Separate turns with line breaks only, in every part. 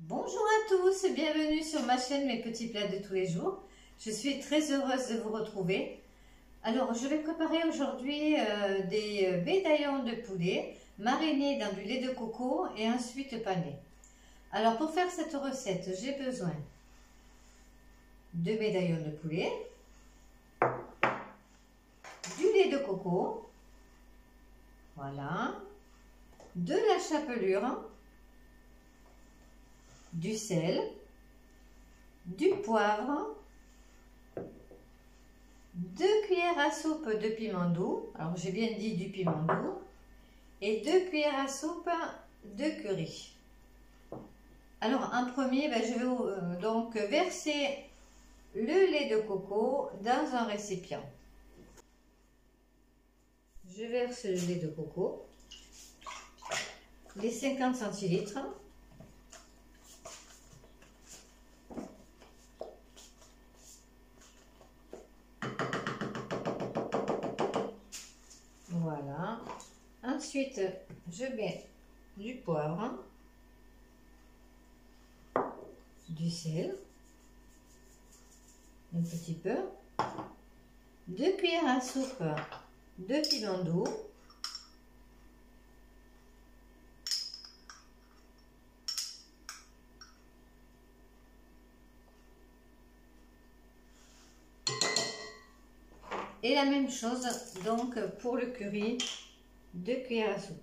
Bonjour à tous et bienvenue sur ma chaîne Mes Petits Plats de tous les jours. Je suis très heureuse de vous retrouver. Alors, je vais préparer aujourd'hui des médaillons de poulet marinés dans du lait de coco et ensuite panés. Alors, pour faire cette recette, j'ai besoin de médaillons de poulet, du lait de coco, voilà, de la chapelure, du sel, du poivre, 2 cuillères à soupe de piment doux, alors j'ai bien dit du piment doux, et 2 cuillères à soupe de curry. Alors en premier, je vais donc verser le lait de coco dans un récipient. Je verse le lait de coco, les 50 centilitres. Voilà. Ensuite, je mets du poivre, du sel, un petit peu, 2 cuillères à soupe de piment doux, et la même chose donc pour le curry, 2 cuillères à soupe.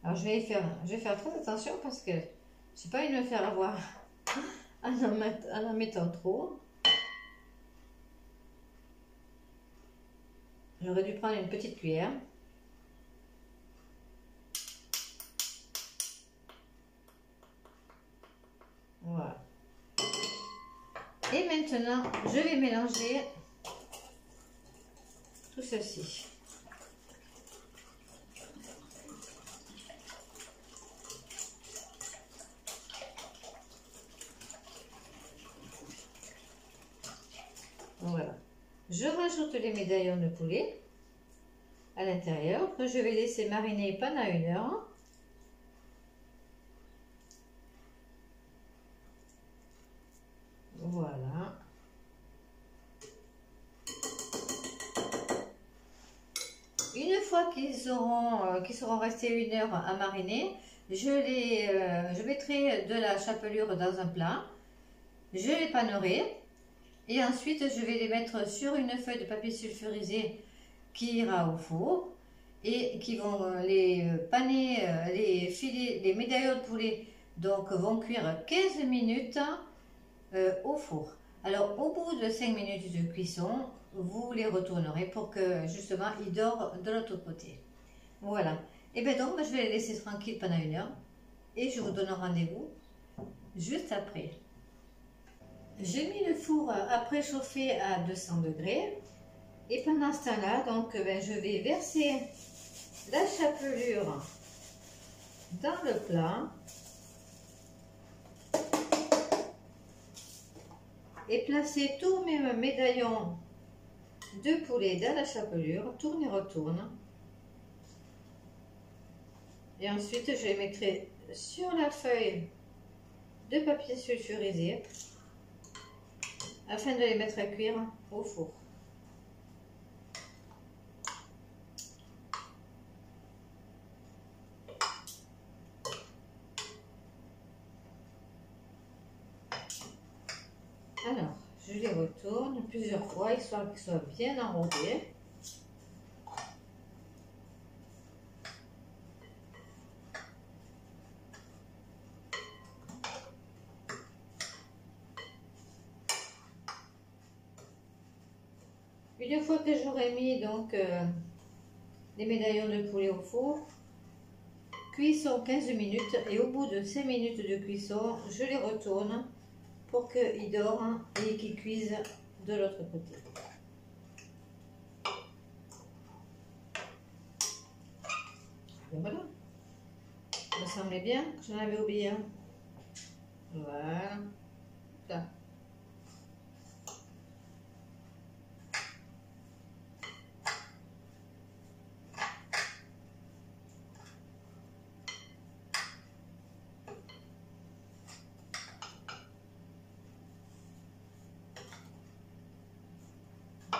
Alors je vais faire très attention parce que je n'ai pas envie de me faire avoir en en mettant trop. J'aurais dû prendre une petite cuillère. Voilà. Et maintenant, je vais mélanger tout ceci. Voilà. Je rajoute les médaillons de poulet à l'intérieur que je vais laisser mariner pendant 1 heure. Voilà. Une fois qu'ils seront restés 1 heure à mariner, je mettrai de la chapelure dans un plat, je les panerai et ensuite je vais les mettre sur une feuille de papier sulfurisé qui ira au four et qui vont les paner, les médaillons de poulet donc vont cuire 15 minutes au four. Alors au bout de 5 minutes de cuisson, vous les retournerez pour que justement ils dorent de l'autre côté. Voilà. Et bien donc je vais les laisser tranquilles pendant 1 heure et je vous donne rendez-vous juste après. J'ai mis le four à préchauffer à 200 degrés et pendant ce temps-là, donc je vais verser la chapelure dans le plat et placer tous mes médaillons de poulet dans la chapelure, tourne et retourne. Et ensuite, je les mettrai sur la feuille de papier sulfurisé afin de les mettre à cuire au four. Alors, je les retourne plusieurs fois, histoire qu'ils soient bien enrobés. Une fois que j'aurai mis donc les médaillons de poulet au four, cuisson 15 minutes et au bout de 5 minutes de cuisson, je les retourne pour qu'ils dorent et qu'ils cuisent de l'autre côté. Et voilà. Ça me semblait bien, j'en avais oublié un. Voilà. Là.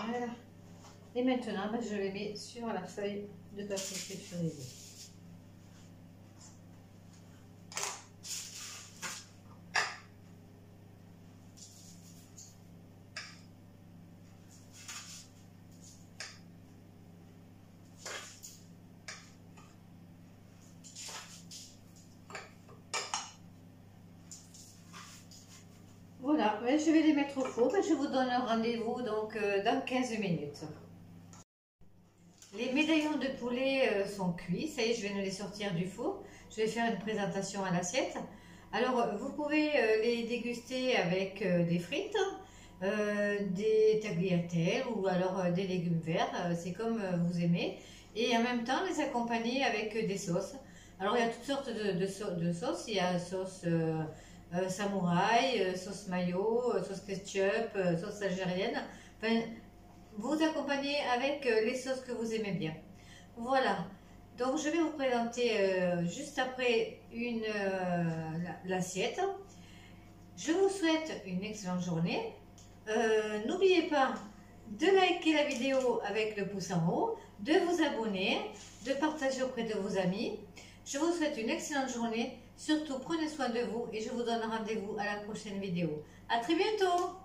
Voilà. Et maintenant, ben, je les mets sur la feuille de papier sulfurisé. Voilà, ben, je vais les mettre au four. Ben, je vous donne un rendez-vous donc dans 15 minutes. Les médaillons de poulet sont cuits, ça y est, je viens de les sortir du four. Je vais faire une présentation à l'assiette. Alors, vous pouvez les déguster avec des frites, des tagliatelles ou alors des légumes verts, c'est comme vous aimez. Et en même temps, les accompagner avec des sauces. Alors, il y a toutes sortes de sauces. Il y a sauce samouraï, sauce mayo, sauce ketchup, sauce algérienne. Enfin, vous accompagnez avec les sauces que vous aimez bien. Voilà. Donc je vais vous présenter juste après l'assiette. Je vous souhaite une excellente journée. N'oubliez pas de liker la vidéo avec le pouce en haut, de vous abonner, de partager auprès de vos amis. Je vous souhaite une excellente journée. Surtout, prenez soin de vous et je vous donne rendez-vous à la prochaine vidéo. À très bientôt!